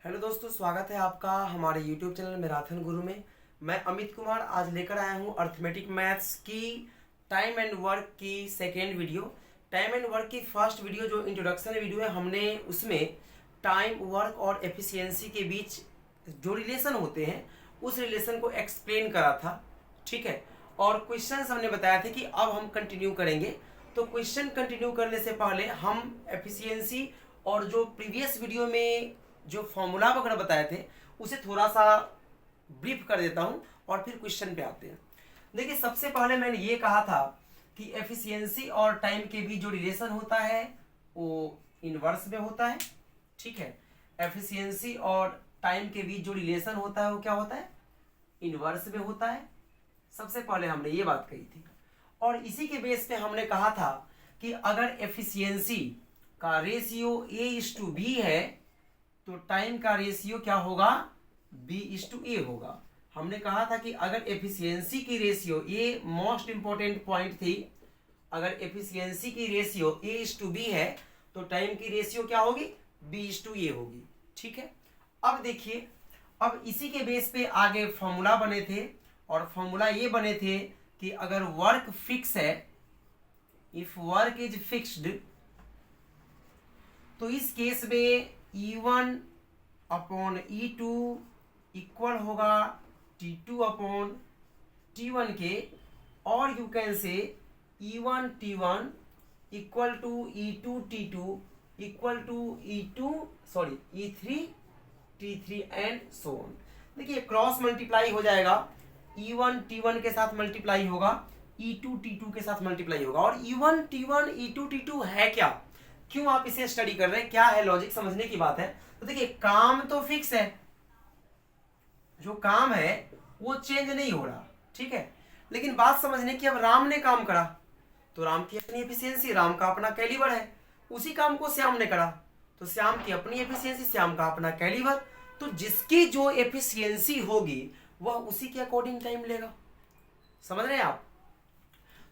Hello दोस्तों, स्वागत है आपका हमारे YouTube चैनल मैराथन गुरु में। मैं अमित कुमार आज लेकर आया हूं अर्थमेटिक मैथ्स की टाइम एंड वर्क की second video. Time and work की फर्स्ट वीडियो जो इंट्रोडक्शन वीडियो है, हमने उसमें टाइम, वर्क और एफिशिएंसी के बीच जो रिलेशन होते हैं उस रिलेशन को एक्सप्लेन करा था। ठीक है, और क्वेश्चंस हमने बताया थे कि अब हम कंटिन्यू करेंगे। तो क्वेश्चन कंटिन्यू करने से पहले हम एफिशिएंसी और जो प्रीवियस वीडियो में जो फॉर्मूला वगैरह बताए थे उसे थोड़ा सा ब्रीफ कर देता हूं और फिर क्वेश्चन पे आते हैं। देखिए, सबसे पहले मैंने ये कहा था कि एफिशिएंसी और टाइम के बीच जो रिलेशन होता है वो इनवर्स में होता है। ठीक है, एफिशिएंसी और टाइम के बीच जो रिलेशन होता है वो क्या होता है, इनवर्स में होता है। सबसे पहले हमने ये बात कही थी और इसी के बेस पे हमने कहा था कि अगर एफिशिएंसी का रेशियो A/B है तो टाइम का रेशियो क्या होगा, B/A होगा। हमने कहा था कि अगर एफिशिएंसी की रेशियो, ये मोस्ट इंपॉर्टेंट पॉइंट थी, अगर एफिशिएंसी की रेशियो A/B है तो टाइम की रेशियो क्या होगी, B/A होगी। ठीक है, अब देखिए, अब इसी के बेस पे आगे फॉर्मूला बने थे और फॉर्मूला ये बने थे कि अगर वर्क फिक्स है, इफ वर्क इज फिक्स्ड, तो इस केस में E1 अपॉन E2 इक्वल होगा T2 अपॉन T1 के, और you can say E1 T1 equal to E2 T2 equal to E3 T3 and so on. देखिए, क्रॉस मल्टीप्लाई हो जाएगा, E1 T1 के साथ मल्टीप्लाई होगा, E2 T2 के साथ मल्टीप्लाई होगा। और E1 T1 E2 T2 है क्या, क्यों आप इसे स्टडी कर रहे हैं, क्या है लॉजिक, समझने की बात है। तो देखिए, काम तो फिक्स है, जो काम है वो चेंज नहीं हो रहा। ठीक है, लेकिन बात समझने की, अब राम ने काम करा तो राम की अपनी एफिशिएंसी, राम का अपना कैलिबर है। उसी काम को श्याम ने करा तो श्याम की अपनी एफिशिएंसी, श्याम का अपना कैलिबर। तो जिसकी जो एफिशिएंसी होगी वह उसी के अकॉर्डिंग टाइम लेगा। समझ रहे हैं आप।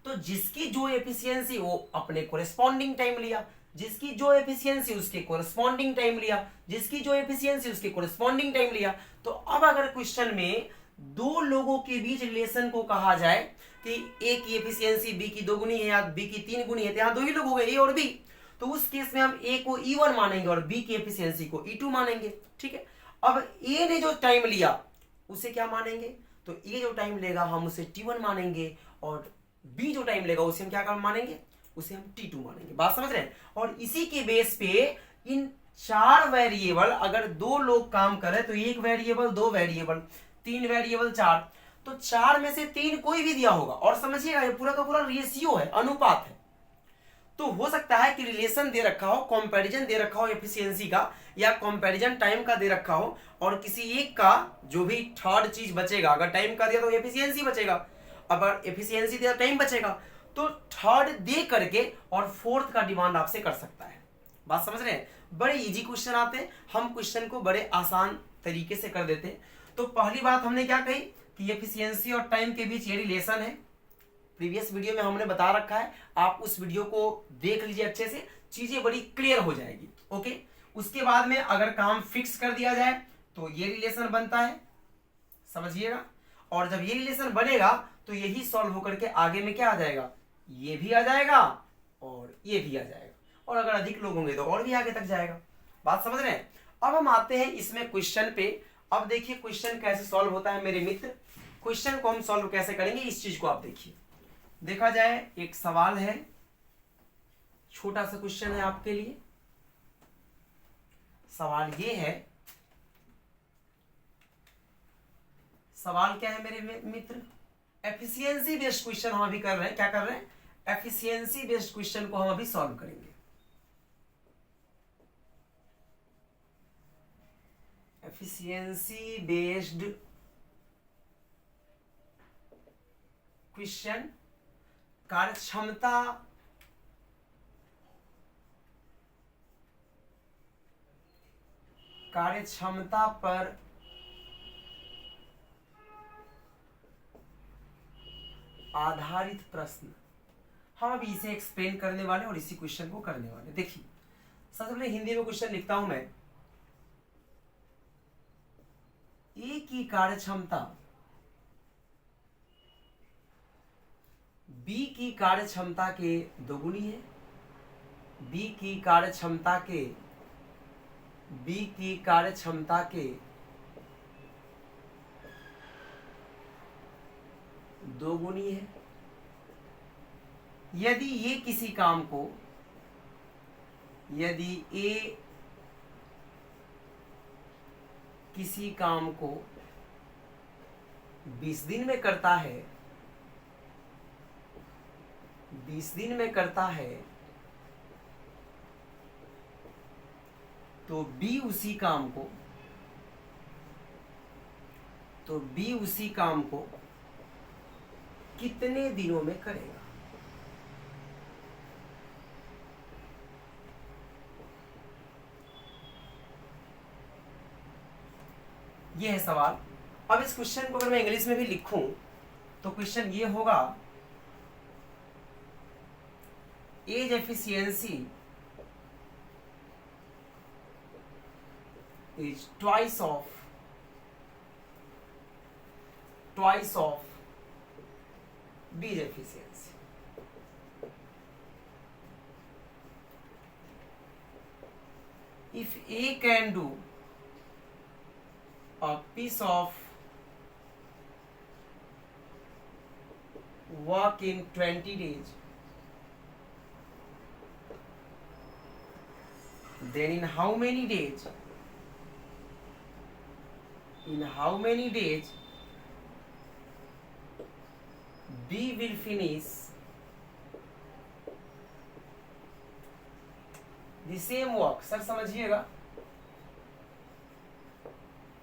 तो जिसकी जो एफिशिएंसी वो अपने कोरेस्पॉन्डिंग टाइम लिया, जिसकी जो एफिशिएंसी उसके कोरेस्पॉन्डिंग टाइम लिया, जिसकी जो एफिशिएंसी उसके कोरेस्पॉन्डिंग टाइम लिया। तो अब अगर क्वेश्चन में दो लोगों के बीच रिलेशन को कहा जाए कि ए की एफिशिएंसी बी की 2 गुनी है या बी की 3 गुनी है, तो यहाँ दो ही लोग हो गए, ए और बी। तो उस केस में हम ए को E1 मानेंगे और बी की एफिशिएंसी को E2 मानेंगे। ठीक है, अब ए ने जो टाइम लिया उसे क्या मानेंगे, तो ए जो टाइम लेगा हम उसे T1 मानेंगे और बी जो टाइम लेगा उसे हम क्या मानेंगे, उसे हम T2 मानेंगे। बात समझ रहे हैं। और इसी के बेस पे इन 4 वेरिएबल, अगर दो लोग काम करें तो 1 वेरिएबल, 2 वेरिएबल, 3 वेरिएबल, 4, तो 4 में से 3 कोई भी दिया होगा। और समझिएगा, ये पूरा का पूरा रेशियो है, अनुपात है। तो हो सकता है कि रिलेशन दे रखा हो, कंपैरिजन दे रखा हो एफिशिएंसी का, या कंपैरिजन टाइम का दे रखा हो, और किसी एक का जो भी थर्ड चीज बचेगा, अगर टाइम का दिया तो एफिशिएंसी बचेगा, अगर एफिशिएंसी दिया टाइम बचेगा, तो थर्ड दे करके और फोर्थ का डिमांड आपसे कर सकता है। बात समझ रहे हैं। बड़े इजी क्वेश्चन आते हैं, हम क्वेश्चन को बड़े आसान तरीके से कर देते हैं। तो पहली बात हमने क्या कही कि एफिशिएंसी और टाइम के बीच ये रिलेशन है। प्रीवियस वीडियो में हमने बता रखा है, आप उस वीडियो को देख लीजिए अच्छे से, चीजें बड़ी क्लियर हो जाएगी। ओके, उसके बाद में अगर काम फिक्स कर दिया जाए तो ये रिलेशन बनता है, समझिएगा। और जब ये रिलेशन बनेगा तो यही सॉल्व होकर के आगे में क्या आ जाएगा, ये भी आ जाएगा और ये भी आ जाएगा, और अगर अधिक लोग होंगे तो और भी आगे तक जाएगा। बात समझ रहे हैं। अब हम आते हैं इसमें क्वेश्चन पे। अब देखिए क्वेश्चन कैसे सॉल्व होता है मेरे मित्र। क्वेश्चन को हम सॉल्व कैसे करेंगे इस चीज को आप देखिए। देखा जाए, एक सवाल है, छोटा सा क्वेश्चन है आपके लिए। सवाल ये है, सवाल क्या है मेरे मित्र, एफिशिएंसी बेस्ड क्वेश्चन हम अभी कर रहे हैं। क्या कर रहे हैं, एफिशिएंसी बेस्ड क्वेश्चन को हम अभी सॉल्व करेंगे। एफिशिएंसी बेस्ड क्वेश्चन, कार्यक्षमता पर आधारित प्रश्न। हम अभी इसे एक्सप्लेन करने वाले और इसी क्वेश्चन को करने वाले। देखिए, सबसे पहले हिंदी में क्वेश्चन लिखता हूं मैं। ए की कार्यक्षमता बी की कार्यक्षमता के दोगुनी है, बी की कार्यक्षमता के दोगुनी है। यदि ये किसी काम को, यदि ए किसी काम को 20 दिन में करता है, 20 दिन में करता है, तो बी उसी काम को कितने दिनों में करेगा? ये है सवाल। अब इस क्वेश्चन को अगर मैं इंग्लिश में भी लिखूं तो क्वेश्चन ये होगा, A's efficiency is twice of B's efficiency. If A can do a piece of work in 20 days, then in how many days B will finish the same work? Sir समझिएगा,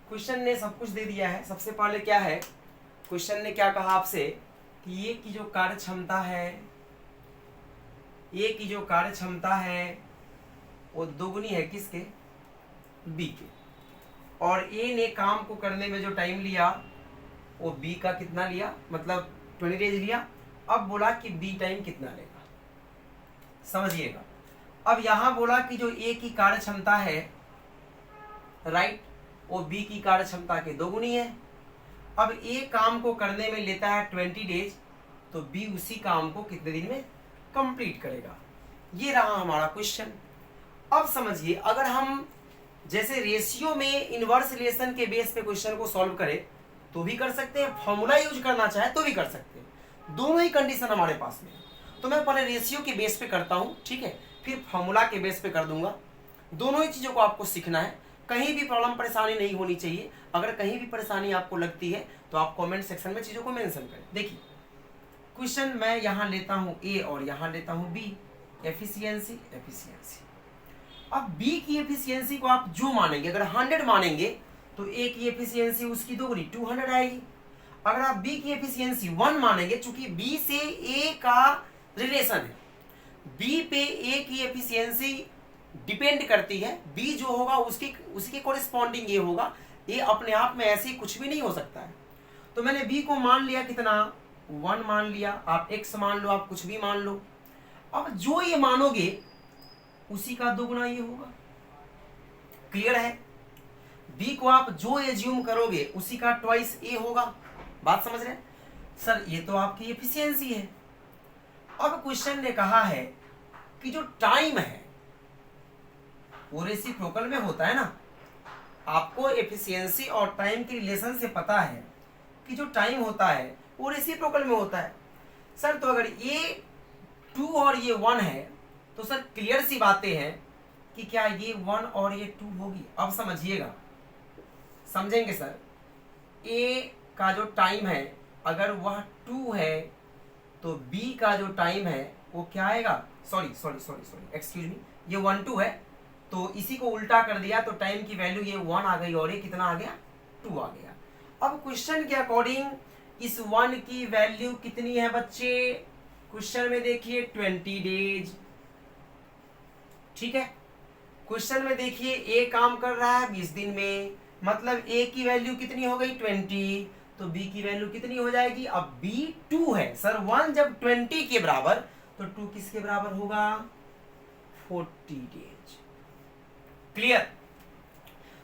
question ने सब कुछ दे दिया है। सबसे पहले क्या है, क्वेश्चन ने क्या कहा आपसे कि ये की जो कार्यक्षमता है वो दोगुनी है किसके? बी के। और ए ने काम को करने में जो टाइम लिया वो बी का कितना लिया, मतलब 20 डेज लिया। अब बोला कि बी टाइम कितना लेगा, समझिएगा। अब यहां बोला कि जो ए की कार्यक्षमता है, राइट, वो बी की कार्यक्षमता के दोगुनी है। अब ए काम को करने में लेता है 20 डेज, तो बी उसी काम को कितने दिन में कंप्लीट करेगा? ये रहा हमारा क्वेश्चन। अब समझिए, अगर हम जैसे रेशियो में इनवर्स रिलेशन के बेस पे क्वेश्चन को सॉल्व करें तो भी कर सकते हैं, फॉर्मूला यूज करना चाहे तो भी कर सकते हैं, दोनों ही कंडीशन हमारे पास में। तो मैं पहले रेशियो के बेस पे करता हूं, ठीक है, फिर फॉर्मूला के बेस पे कर दूंगा। दोनों ही चीजों को आपको सीखना है, कहीं भी प्रॉब्लम परेशानी नहीं होनी चाहिए। अगर कहीं भी परेशानी आपको लगती है तो आप कमेंट सेक्शन में चीजों को मेंशन करें। देखिए क्वेश्चन मैं यहां लेता हूं ए और यहां लेता हूं बी, एफिशिएंसी। अब बी की एफिशिएंसी को आप जो मानेंगे, अगर 100 मानेंगे तो ए की एफिशिएंसी उसकी दोगुनी 200 आएगी। अगर आप बी की एफिशिएंसी 1 मानेंगे, चूंकि बी से ए का रिलेशन है, बी पे ए की एफिशिएंसी डिपेंड करती है, बी जो होगा उसके कोरिस्पॉन्डिंग ये होगा। ये अपने आप में ऐसे ही कुछ भी नहीं हो सकता है। तो मैंने बी को मान लिया कितना, 1 मान लिया, आप x मान लो, आप कुछ भी मान लो। अब जो ये मानोगे उसी का दोगुना ये होगा, क्लियर है? बी को आप जो एज्यूम करोगे उसी का ट्वाइस ए होगा। बात समझ रहे हैं सर? ये तो आपकी एफिशिएंसी है। अब क्वेश्चन ने कहा है कि जो टाइम है वो रेसिप्रोकल में होता है ना। आपको एफिशिएंसी और टाइम के रिलेशन से पता है कि जो टाइम होता है वो रेसिप्रोकल में होता है। सर तो अगर ये 2 और ये 1 है तो सर क्लियर सी बातें हैं कि क्या ये 1 और ये 2 होगी? अब समझिएगा, समझेंगे सर। ए का जो टाइम है अगर वह 2 है तो बी का जो टाइम है वो क्या आएगा? सॉरी एक्सक्यूज मी, ये 1 2 है तो इसी को उल्टा कर दिया तो टाइम की वैल्यू ये 1 आ गई और ये कितना आ गया? 2 आ गया। अब क्वेश्चन के अकॉर्डिंग इस 1 की वैल्यू कितनी है बच्चे? क्वेश्चन में देखिए 20 डेज, ठीक है। क्वेश्चन में देखिए ए काम कर रहा है 20 दिन में, मतलब ए की वैल्यू कितनी हो गई? 20, तो बी की वैल्यू कितनी हो जाएगी? अब बी 2 है सर, 1 जब 20 के बराबर तो 2 किसके बराबर होगा? 40 डेज, क्लियर?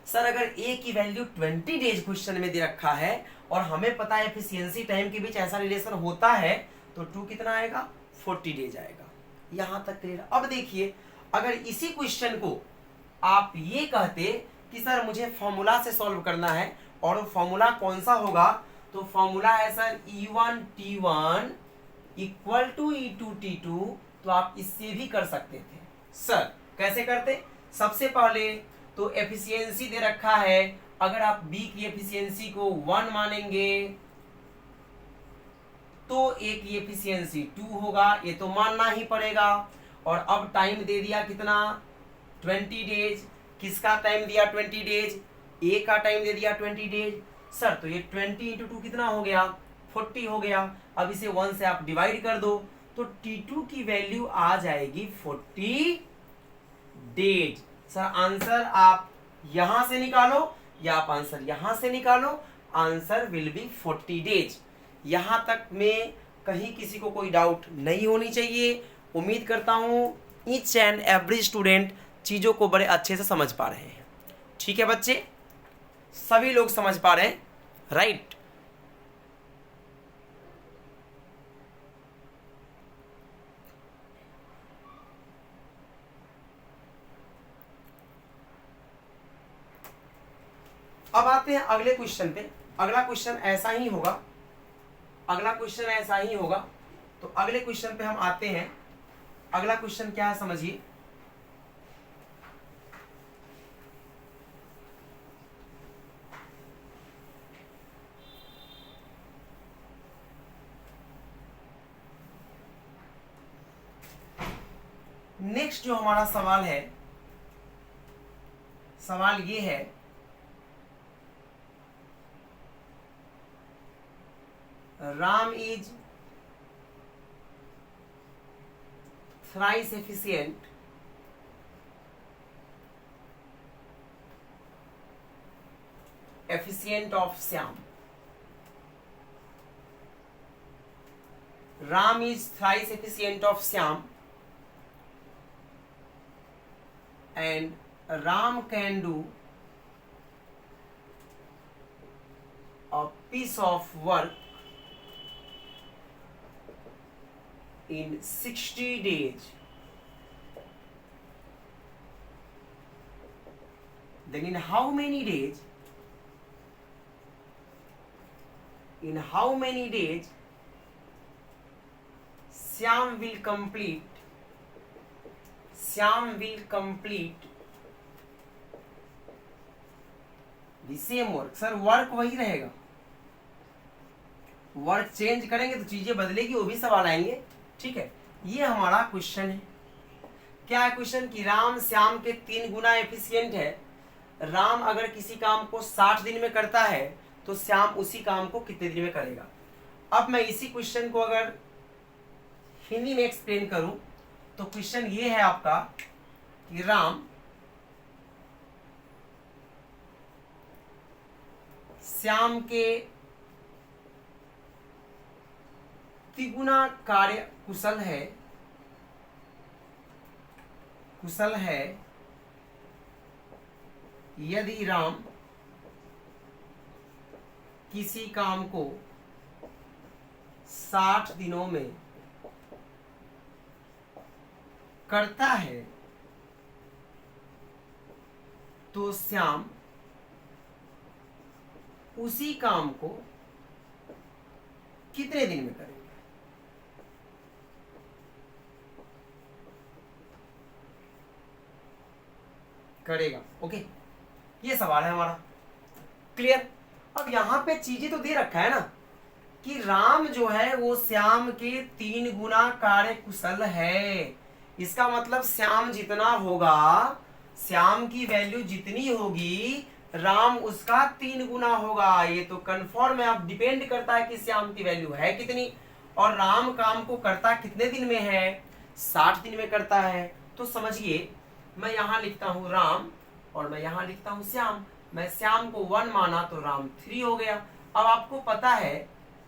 सर अगर ए की वैल्यू 20 डेज क्वेश्चन में दे रखा है और हमें पता है एफिशिएंसी टाइम के बीच ऐसा रिलेशन होता है, तो 2 कितना आएगा, 40 डेज आएगा। यहां तक क्लियर। अब देखिए अगर इसी क्वेश्चन को आप ये कहते कि सर मुझे फॉर्मूला से सॉल्व करना है, और फॉर्मूला कौन सा होगा, तो फॉर्मूला है sir E1 T1 equal to E2 T2, तो आप इससे भी कर सकते थे। सर कैसे करते, सबसे पहले तो एफिशिएंसी दे रखा है, अगर आप बी की एफिशिएंसी को 1 मानेंगे तो ए की एफिशिएंसी 2 होगा, ये तो मानना ही पड़ेगा। और अब टाइम दे दिया कितना, 20 डेज। किसका टाइम दिया 20 डेज, ए का टाइम दे दिया 20 डेज। सर तो ये 20 इंटू 2 कितना हो गया, 40 हो गया। अब इसे 1 से आप डिवाइड कर दो, तो T2 की वैल्यू आ जाएगी 40 डेज। सर आंसर आप यहां से निकालो या आप आंसर यहां से निकालो, आंसर विल बी 40 डेज। यहां तक में कहीं किसी को कोई डाउट नहीं होनी चाहिए। उम्मीद करता हूं ईच एंड एवरी स्टूडेंट चीज़ों को बड़े अच्छे से समझ पा रहे हैं। ठीक है बच्चे, सभी लोग समझ पा रहे हैं, राइट। अब आते हैं अगले क्वेश्चन पे। अगला क्वेश्चन ऐसा ही होगा, अगला क्वेश्चन ऐसा ही होगा। तो अगले क्वेश्चन पे हम आते हैं। अगला क्वेश्चन क्या है समझिए, नेक्स्ट जो हमारा सवाल है, सवाल ये है, Ram is thrice efficient of Syam. Ram is thrice efficient of Syam, and Ram can do a piece of work in 60 days. Then in how many days? In how many days Syam will complete the same work? Sir work वही रहेगा, work change करेंगे तो चीजें बदलेगी, वो भी सवाल आएंगे। ठीक है, ये हमारा क्वेश्चन है। क्या है क्वेश्चन कि राम श्याम के 3 गुना एफिशिएंट है। राम अगर किसी काम को 60 दिन में करता है तो श्याम उसी काम को कितने दिन में करेगा। अब मैं इसी क्वेश्चन को अगर हिंदी में एक्सप्लेन करूं तो क्वेश्चन ये है आपका कि राम श्याम के तिगुना कार्य कुशल है यदि राम किसी काम को 60 दिनों में करता है तो श्याम उसी काम को कितने दिन में करेगा। ओके, ये सवाल है हमारा। क्लियर। अब यहां पे चीजें तो दे रखा है ना कि राम जो है वो श्याम के 3 गुना कार्य कुशल है। इसका मतलब श्याम जितना होगा, श्याम की वैल्यू जितनी होगी, राम उसका 3 गुना होगा। ये तो कन्फर्म है। अब डिपेंड करता है कि श्याम की वैल्यू है कितनी, और राम काम को करता कितने दिन में है, 60 दिन में करता है। तो समझिए, मैं यहां लिखता हूं राम और मैं यहां लिखता हूं श्याम। मैं श्याम को 1 माना तो राम 3 हो गया। अब आपको पता है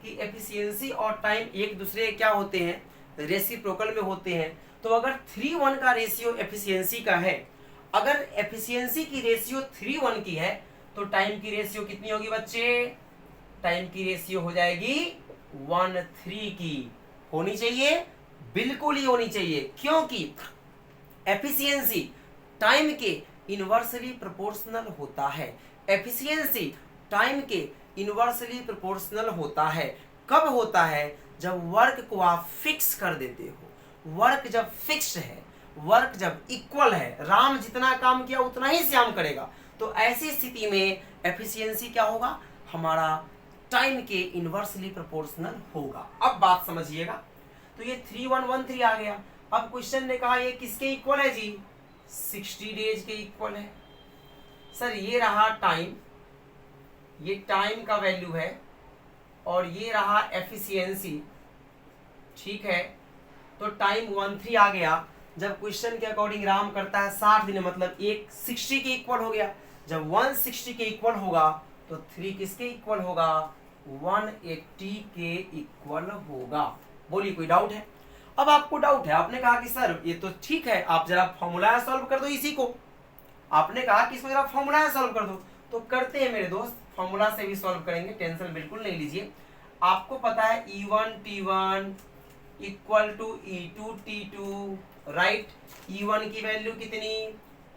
कि एफिशिएंसी और टाइम एक दूसरे क्या होते हैं, रेसिप्रोकल में होते हैं। तो अगर 3:1 का रेशियो एफिशिएंसी का है अगर एफिशिएंसी की रेशियो 3:1 की है तो टाइम की रेशियो कितनी होगी बच्चे? टाइम की रेशियो हो जाएगी 1:3 की। होनी चाहिए, बिल्कुल ही होनी चाहिए, क्योंकि एफिशिएंसी टाइम के इनवर्सली प्रोपोर्शनल होता है। एफिशिएंसी टाइम के इनवर्सली प्रोपोर्शनल होता है। कब होता है? जब वर्क को आप फिक्स कर देते हो। वर्क जब फिक्स्ड है, वर्क जब इक्वल है, राम जितना काम किया उतना ही श्याम करेगा, तो ऐसी स्थिति में एफिशिएंसी क्या होगा? हमारा टाइम के इनवर्सली प्रोपोर्शनल होगा। अब बात समझिएगा, तो ये 3113 आ गया। अब क्वेश्चन ने कहा ये किसके इक्वल है जी? 60 डेज के इक्वल है। सर ये रहा टाइम, ये टाइम का वैल्यू है, और ये रहा एफिशिएंसी, ठीक है। तो टाइम 13 आ गया। जब क्वेश्चन के अकॉर्डिंग राम करता है 60 दिन, मतलब एक 60 के इक्वल हो गया। जब 160 के इक्वल होगा तो 3 किसके इक्वल होगा? 180 के इक्वल होगा। बोलिए कोई डाउट है? अब आपको डाउट है, आपने कहा कि सर ये तो ठीक है, आप जरा फॉर्मूला सॉल्व कर दो इसी को। आपने कहा कि इसको जरा फॉर्मूला सॉल्व कर दो, तो करते हैं मेरे दोस्त, फॉर्मूला से भी सॉल्व करेंगे, टेंशन बिल्कुल नहीं लीजिए। आपको पता है E1 T1 equal to E2 T2, right. E1 की वैल्यू कितनी?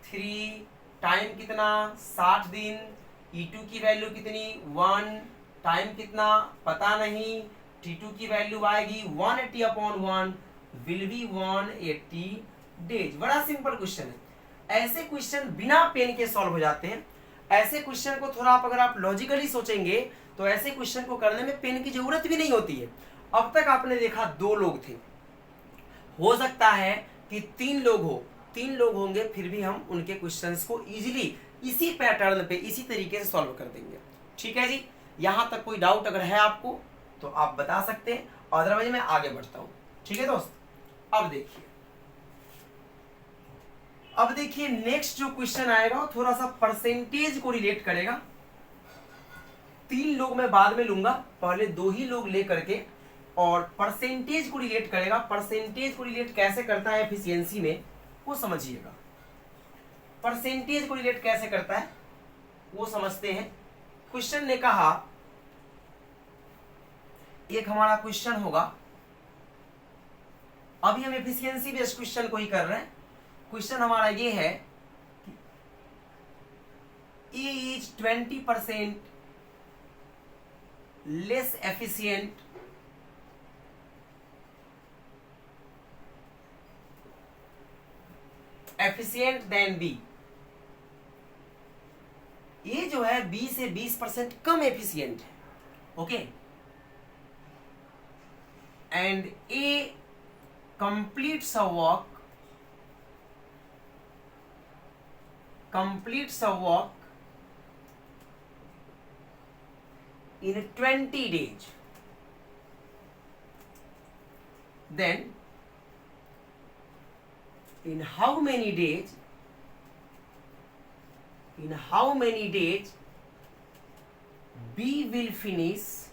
3, टाइम कितना? 60 दिन। E2 की वैल्यू कितनी? 1, टाइम कितना? पता नहीं। T2 की वैल्यू आएगी 180/1, विल बी 180 डेज। बड़ा सिंपल क्वेश्चन है। ऐसे क्वेश्चन बिना पेन के सॉल्व हो जाते हैं। ऐसे क्वेश्चन को थोड़ा आप अगर आप लॉजिकली सोचेंगे तो ऐसे क्वेश्चन को करने में पेन की जरूरत भी नहीं होती है। अब तक आपने देखा 2 लोग थे, हो सकता है कि 3 लोग हो, 3 लोग होंगे, फिर भी हम उनके क्वेश्चंस को इजीली इसी पैटर्न पे इसी तरीके से सॉल्व कर देंगे। ठीक है जी, यहां तक कोई डाउट अगर है आपको तो आप बता सकते हैं, अदरवाइज मैं आगे बढ़ता हूं। ठीक है दोस्त, अब देखिए नेक्स्ट जो क्वेश्चन आएगा वो थोड़ा सा परसेंटेज को रिलेट करेगा। 3 लोग मैं बाद में लूंगा, पहले 2 ही लोग ले करके, और परसेंटेज को रिलेट करेगा। परसेंटेज को रिलेट कैसे करता है एफिशिएंसी में वो समझिएगा। परसेंटेज को रिलेट कैसे करता है वो समझते हैं। क्वेश्चन ने कहा, एक हमारा क्वेश्चन होगा, अभी हम एफिशिएंसी बेस्ड क्वेश्चन को ही कर रहे हैं। क्वेश्चन हमारा ये है कि A is 20% less efficient than B. ये जो है बी से 20% कम एफिशिएंट है, okay. And A completes a work in 20 days, then in how many days B will finish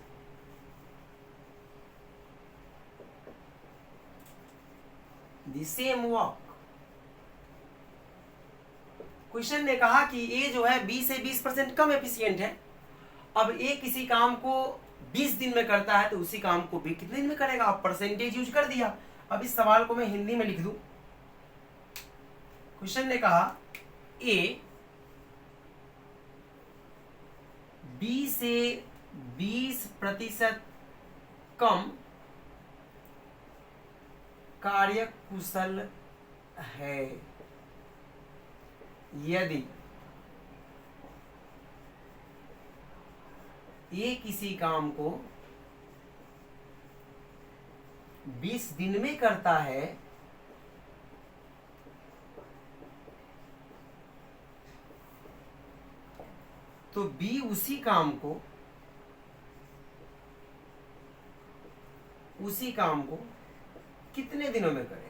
the same work। Question ने कहा कि ए जो है बी से 20% कम एफिशिएंट है। अब ए किसी काम को 20 दिन में करता है तो उसी काम को बी कितने दिन में करेगा? आप परसेंटेज यूज कर दिया। अब इस सवाल को मैं हिंदी में लिख दूं। क्वेश्चन ने कहा ए बी से 20% कम कार्यकुशल है यदि ये किसी काम को 20 दिन में करता है तो बी उसी काम को कितने दिनों में करेगा?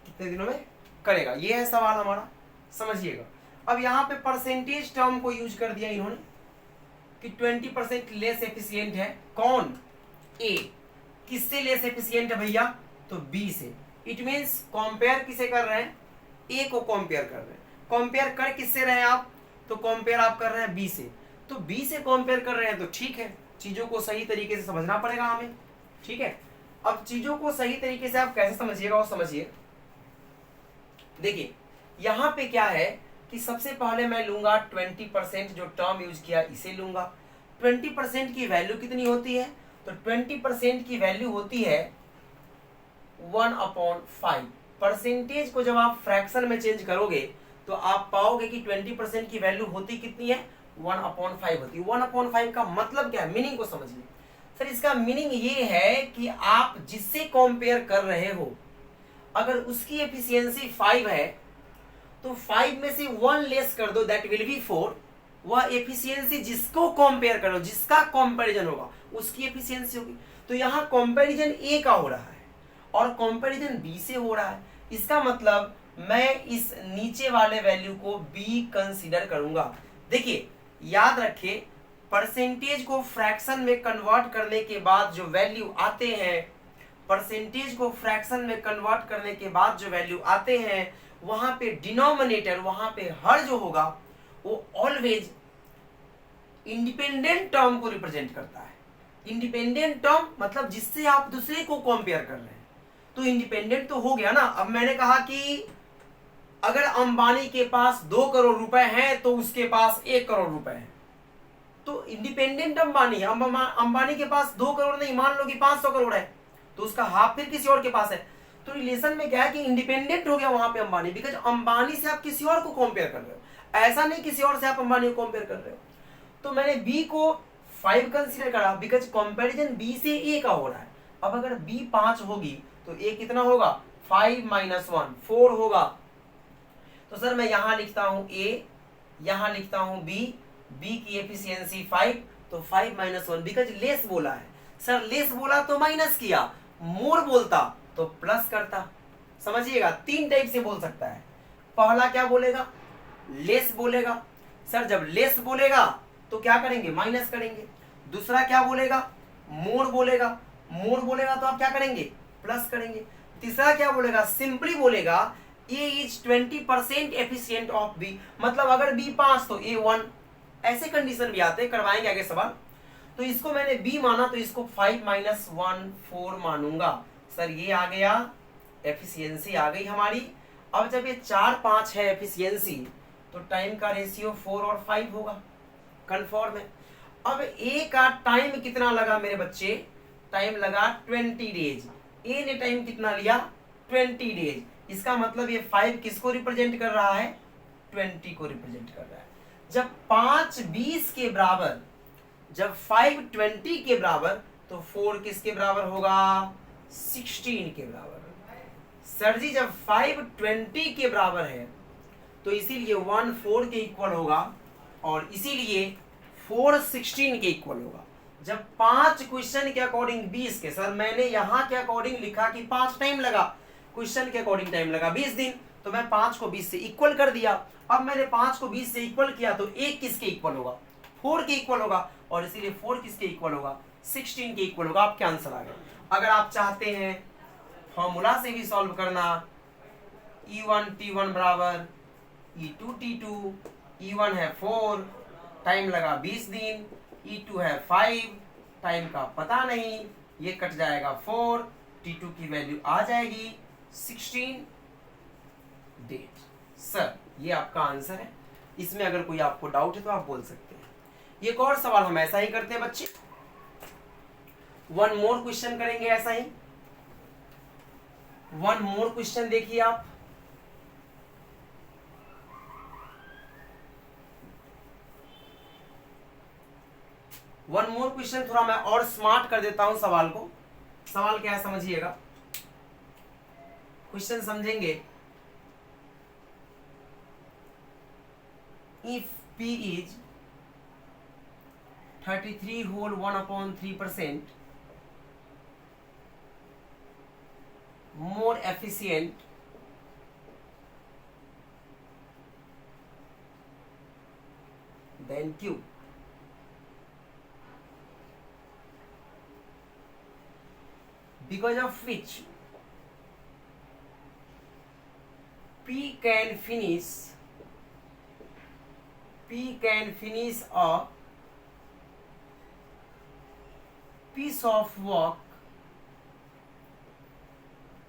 कितने दिनों में करेगा, ये है सवाल हमारा, समझिएगा। अब यहां पे परसेंटेज टर्म को यूज कर दिया इन्होंने। कि 20% लेस एफिशिएंट है। कौन? ए। किससे लेस एफिशिएंट है भैया? तो बी से। इट मीन्स कंपेयर किसे कर रहे हैं? ए को कंपेयर कर रहे हैं। कंपेयर कर किससे रहे हैं आप? तो कंपेयर आप कर रहे हैं बी से। तो बी से कंपेयर कर रहे हैं तो ठीक है, चीजों को सही तरीके से समझना पड़ेगा हमें। ठीक है, अब चीजों को सही तरीके से आप कैसे समझिएगा वो समझिए। देखिए यहां पे क्या है कि सबसे पहले मैं लूंगा 20%, जो टर्म यूज किया इसे लूंगा। 20% की वैल्यू कितनी होती है? तो 20% की वैल्यू होती है 1/5। परसेंटेज को जब आप फ्रैक्शन में चेंज करोगे तो आप पाओगे कि 20% की वैल्यू होती कितनी है? 1/5 होती है। 1/5 का मतलब क्या है? मीनिंग को समझिए सर। इसका मीनिंग ये है कि आप जिससे कंपेयर कर रहे हो अगर उसकी एफिशिएंसी 5 है तो 5 में से 1 लेस कर दो, दैट विल बी 4। वह एफिशिएंसी जिसको कंपेयर करो, जिसका कंपैरिजन होगा उसकी एफिशिएंसी होगी। तो यहां कंपैरिजन ए का हो रहा है और कंपैरिजन बी से हो रहा है। इसका मतलब मैं इस नीचे वाले वैल्यू को बी कंसीडर करूंगा। देखिए याद रखिए, परसेंटेज को फ्रैक्शन में कन्वर्ट करने के बाद जो वैल्यू आते हैं, परसेंटेज को फ्रैक्शन में कन्वर्ट करने के बाद जो वैल्यू आते हैं, वहां पे डिनोमिनेटर, वहां पे हर जो होगा वो ऑलवेज इंडिपेंडेंट टर्म को रिप्रेजेंट करता है। इंडिपेंडेंट टर्म मतलब जिससे आप दूसरे को कंपेयर कर रहे हैं, तो इंडिपेंडेंट तो हो गया ना। अब मैंने कहा कि अगर अंबानी के पास 2 करोड़ रुपए हैं तो उसके पास 1 करोड़ रुपए है, तो इंडिपेंडेंट अंबानी, अंबानी के पास 2 करोड़ नहीं, मान लो कि 500 करोड़ है, तो उसका हाफ फिर किसी और के पास है। तो रिलेशन में क्या है कि इंडिपेंडेंट हो गया वहां पे अंबानी, बिकॉज अंबानी से आप किसी और को कंपेयर कर रहे हो, ऐसा नहीं किसी और से आप अंबानी को कंपेयर कर रहे हो। तो मैंने बी को 5 कंसीडर करा बिकॉज कंपैरिजन बी से ए का हो रहा है। अब अगर बी 5 होगी तो ए कितना होगा? 5 - 1 4 होगा। तो सर मैं यहां लिखता हूं ए, यहां लिखता हूं बी। बी की एफिशिएंसी 5, तो 5 - 1 बिकॉज लेस बोला है। सर लेस बोला तो माइनस किया, मोर बोलता तो प्लस करता। समझिएगा 3 टाइप से बोल सकता है। पहला क्या बोलेगा? लेस बोलेगा। सर जब लेस बोलेगा तो क्या करेंगे? माइनस करेंगे। दूसरा क्या बोलेगा? मोर बोलेगा। मोर बोलेगा तो आप क्या करेंगे? प्लस करेंगे। तीसरा क्या बोलेगा? सिंपली बोलेगा ए इज 20% एफिशिएंट ऑफ बी, मतलब अगर बी 5 तो ए 1। ऐसे कंडीशन भी आते हैं, करवाएंगे आगे सवाल। तो इसको मैंने बी माना तो इसको 5 - 1 4 मानूंगा। सर ये आ गया, एफिशिएंसी आ गई हमारी। अब जब ये 4 5 है एफिशिएंसी, तो टाइम का रेशियो 4 और 5 होगा, कन्फर्म है। अब ए का टाइम कितना लगा मेरे बच्चे? टाइम लगा 20 डेज। ए ने टाइम कितना लिया? 20 डेज। इसका मतलब ये 5 किसको रिप्रेजेंट कर रहा है? 20 को रिप्रेजेंट कर रहा है। जब 5 20 के बराबर, जब 5 20 के बराबर, तो 4 किसके बराबर होगा? 16 के बराबर। सर जी जब 5 20 के बराबर है तो इसीलिए 1 4 के इक्वल होगा और इसीलिए 4 16 के इक्वल होगा। जब 5 क्वेश्चन के अकॉर्डिंग 20 के, सर मैंने यहां के अकॉर्डिंग लिखा कि 5 टाइम लगा, क्वेश्चन के अकॉर्डिंग टाइम लगा 20 दिन, तो मैं 5 को 20 से इक्वल कर दिया। अब मैंने 5 को 20 से इक्वल किया तो 1 किसके इक्वल होगा? 4 के इक्वल होगा और इसीलिए 4 किसके इक्वल होगा? 16 के इक्वल होगा। आपके आंसर आ गए। अगर आप चाहते हैं फॉर्मूला से भी सॉल्व करना, E1 T1 बराबर E2 T2, E1 है 4, टाइम लगा 20 दिन, E2 है 5, टाइम का पता नहीं, ये कट जाएगा 4, T2 की वैल्यू आ जाएगी 16 डेट। सर ये आपका आंसर है। इसमें अगर कोई आपको डाउट है तो आप बोल सकते हैं। एक और सवाल हम ऐसा ही करते हैं बच्चे, 1 मोर क्वेश्चन करेंगे ऐसा ही। 1 मोर क्वेश्चन देखिए आप, वन मोर क्वेश्चन थोड़ा मैं और स्मार्ट कर देता हूं सवाल को। सवाल क्या है समझिएगा, क्वेश्चन समझेंगे। If P is 33 whole 1/3% more efficient than Q, because of which P can finish a piece of work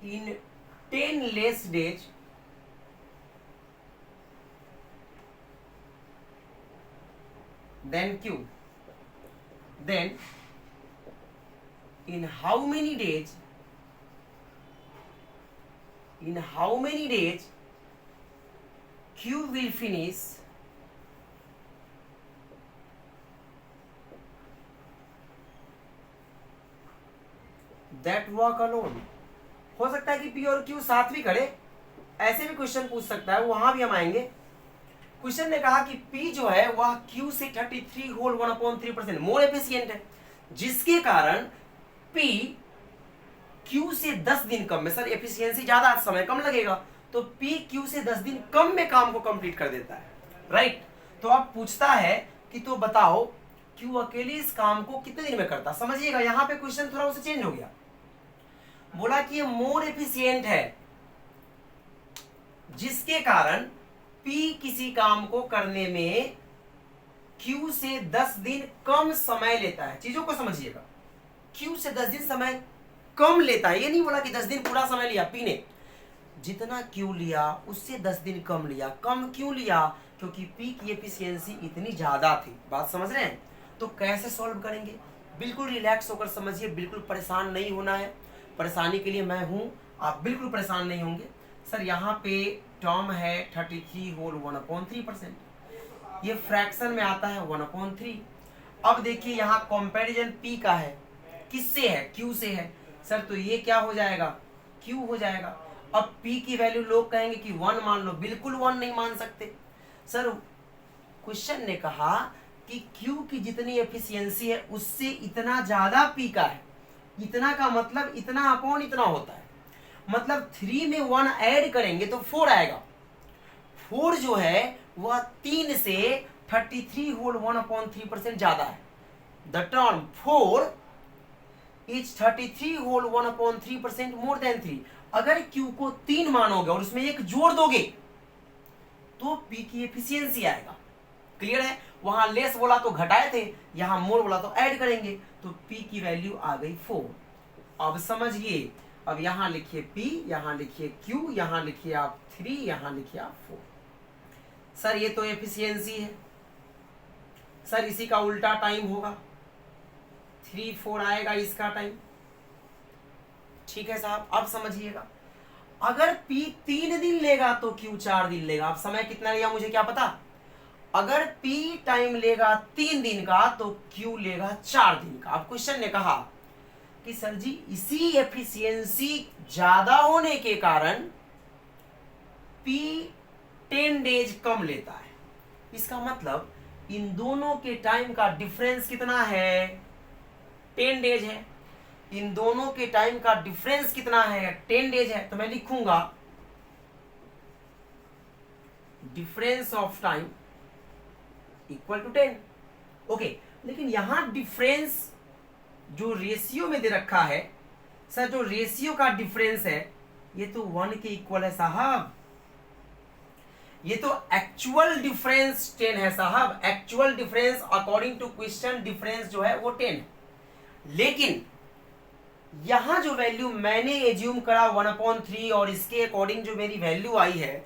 in 10 less days than Q. Then in how many days Q will finish that work alone. हो सकता है कि P और Q साथ भी करे, ऐसे भी क्वेश्चन पूछ सकता है, वहां भी हम आएंगे। क्वेश्चन ने कहा कि P जो है वह Q से 33 होल 1/3% मोर एफिशिएंट है, जिसके कारण P Q से 10 दिन कम में, सर एफिशिएंसी ज्यादा, समय कम लगेगा, तो P Q से 10 दिन कम में काम को कंप्लीट कर देता है, राइट। तो अब पूछता है कि तो बताओ Q अकेले इस काम को कितने दिन में करता। समझिएगा यहाँ पे क्वेश्चन थोड़ा उसे चेंज हो गया, बोला कि ये मोर एफिशिएंट है, जिसके कारण P किसी काम को करने में Q से 10 दिन कम समय लेता है। चीजों को समझिएगा, Q से 10 दिन समय कम लेता है, ये नहीं बोला कि 10 दिन पूरा समय लिया P ने, जितना Q लिया उससे 10 दिन कम लिया। कम क्यों लिया? क्योंकि P की एफिशिएंसी इतनी ज्यादा थी। बात समझ रहे हैं? तो कैसे सॉल्व करेंगे, बिल्कुल रिलैक्स होकर समझिए, बिल्कुल परेशान नहीं होना है, परेशानी के लिए मैं हूं, आप बिल्कुल परेशान नहीं होंगे। सर यहाँ पे टर्म है 33 होल 1/3%, ये फ्रैक्शन में आता है 1/3। अब देखिए यहाँ कंपैरिजन P का है, किससे है? Q से है। सर तो ये क्या हो जाएगा? Q हो जाएगा। अब P की वैल्यू लोग कहेंगे कि 1 मान लो, बिल्कुल 1 नहीं मान सकते। सर क्वेश्चन ने कहा कि Q की जितनी एफिशिएंसी है उससे इतना ज्यादा P का है। इतना का मतलब इतना अपॉन इतना होता है, मतलब 3 में 1 ऐड करेंगे तो 4 आएगा। 4 जो है वह 3 से 33 होल 1/3% ज्यादा है। The term 4 is 33 whole 1/3% more than 3। अगर Q को 3 मानोगे और उसमें एक जोड़ दोगे तो P की एफिशिएंसी आएगा। क्लियर है? वहां लेस बोला तो घटाए थे, यहां मोर बोला तो ऐड करेंगे, तो P की वैल्यू आ गई 4। अब समझिए, अब यहां लिखिए P, यहां लिखिए Q, यहां लिखिए आप 3, यहां लिखिए आप 4। सर ये तो एफिशिएंसी है, सर इसी का उल्टा टाइम होगा, 3 4 आएगा इसका टाइम। ठीक है साहब, अब समझिएगा, अगर P 3 दिन लेगा तो Q 4 दिन लेगा। अब समय कितना लिया मुझे क्या पता? अगर P टाइम लेगा 3 दिन का तो Q लेगा 4 दिन का। अब क्वेश्चन ने कहा कि सर जी इसी एफिशिएंसी ज्यादा होने के कारण P 10 डेज कम लेता है। इसका मतलब इन दोनों के टाइम का डिफरेंस कितना है? 10 डेज है। इन दोनों के टाइम का डिफरेंस कितना है? 10 डेज है। तो मैं लिखूंगा difference of time equal to 10। Okay, लेकिन यहां डिफरेंस जो रेशियो में दे रखा है, सर जो रेशियो का डिफरेंस है ये तो 1 के इक्वल है साहब, ये तो एक्चुअल डिफरेंस 10 है साहब। Actual difference according to question difference जो है वो 10 है, लेकिन यहां जो वैल्यू मैंने एज्यूम करा 1/3 और इसके अकॉर्डिंग जो मेरी वैल्यू आई है,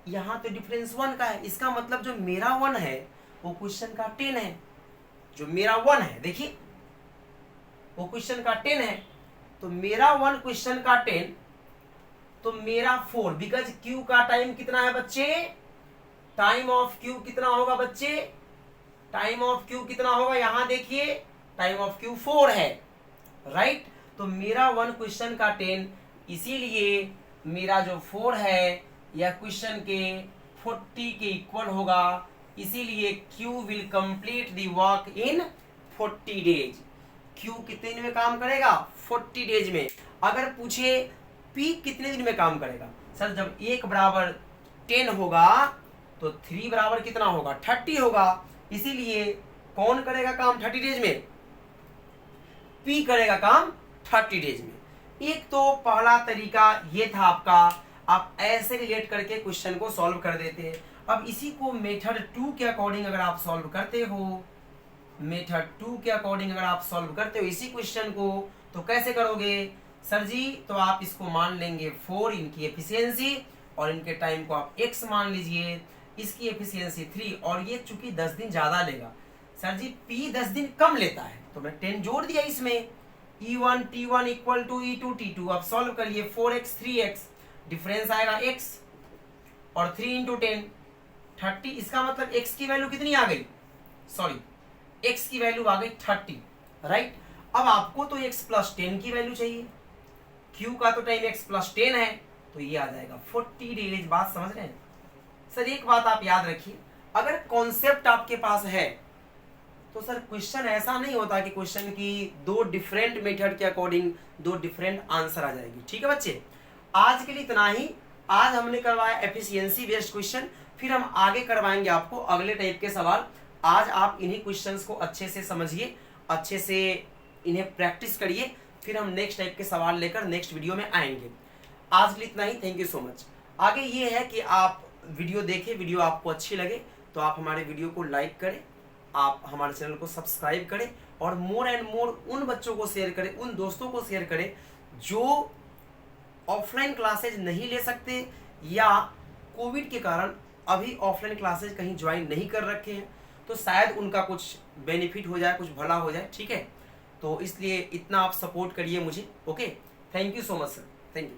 यहां तो डिफरेंस 1 का है। इसका मतलब जो मेरा 1 है वो क्वेश्चन का 10 है। जो मेरा 1 है, देखिए वो क्वेश्चन का 10 है, तो मेरा 1 क्वेश्चन का 10, तो मेरा 4, बिकॉज Q का टाइम कितना है बच्चे? टाइम ऑफ Q कितना होगा बच्चे? टाइम ऑफ Q कितना होगा? यहां देखिए टाइम ऑफ Q 4 है, राइट। तो मेरा 1 क्वेश्चन का 10, इसीलिए मेरा जो 4 है यह क्वेश्चन के 40 के इक्वल होगा, इसीलिए Q will complete the work in 40 days. Q कितने दिन में काम करेगा? 40 डेज में। अगर पूछे P कितने दिन में काम करेगा, सर जब 1 बराबर 10 होगा तो 3 बराबर कितना होगा? 30 होगा, इसीलिए कौन करेगा काम 30 डेज में? P करेगा काम 30 डेज में। एक तो पहला तरीका ये था आपका, आप ऐसे रिलेट करके क्वेश्चन को सॉल्व कर देते हैं। अब इसी को मेथड 2 के अकॉर्डिंग अगर आप सॉल्व करते हो, मेथड 2 के अकॉर्डिंग अगर आप सॉल्व करते हो इसी क्वेश्चन को, तो कैसे करोगे सर जी? तो आप इसको मान लेंगे 4, इनकी एफिशिएंसी, और इनके टाइम को आप x मान लीजिए, इसकी एफिशिएंसी 3, और ये चूंकि 10 दिन ज्यादा लेगा सर जी, p 10 दिन कम लेता है तो मैं 10 जोड़ दिया इसमें, E1 T1 equal to E2 T2। अब सॉल्व करिए, 4x 3x, डिफरेंस आएगा x, और 3 इंटू 10 30। इसका मतलब x की वैल्यू कितनी आ गई? सॉरी, x की वैल्यू आ गई 30, राइट। अब आपको तो x प्लस 10 की वैल्यू चाहिए, q का तो टाइम x प्लस 10 है, तो ये आ जाएगा 40 डेज। बात समझ रहे हैं सर? एक बात आप याद रखिए, अगर कॉन्सेप्ट आपके पास है तो सर क्वेश्चन ऐसा नहीं होता कि क्वेश्चन की 2 डिफरेंट मेथड के अकॉर्डिंग 2 डिफरेंट आंसर आ जाएगी। ठीक है बच्चे, आज के लिए इतना ही। आज हमने करवाया एफिशिएंसी बेस्ड क्वेश्चन, फिर हम आगे करवाएंगे आपको अगले टाइप के सवाल। आज आप इन्हीं क्वेश्चंस को अच्छे से समझिए, अच्छे से इन्हें प्रैक्टिस करिए, फिर हम नेक्स्ट टाइप के सवाल लेकर नेक्स्ट वीडियो में आएंगे। आज के लिए इतना ही, थैंक यू सो मच। आगे ये है कि आप वीडियो देखें, वीडियो आपको अच्छी लगे तो आप हमारे वीडियो को लाइक करें, आप हमारे चैनल को सब्सक्राइब करें, और मोर एंड मोर उन बच्चों को शेयर करें, उन दोस्तों को शेयर करें जो ऑफलाइन क्लासेज नहीं ले सकते या कोविड के कारण अभी ऑफलाइन क्लासेज कहीं ज्वाइन नहीं कर रखे हैं, तो शायद उनका कुछ बेनिफिट हो जाए, कुछ भला हो जाए। ठीक है, तो इसलिए इतना आप सपोर्ट करिए मुझे। Okay, thank you so much sir, thank you.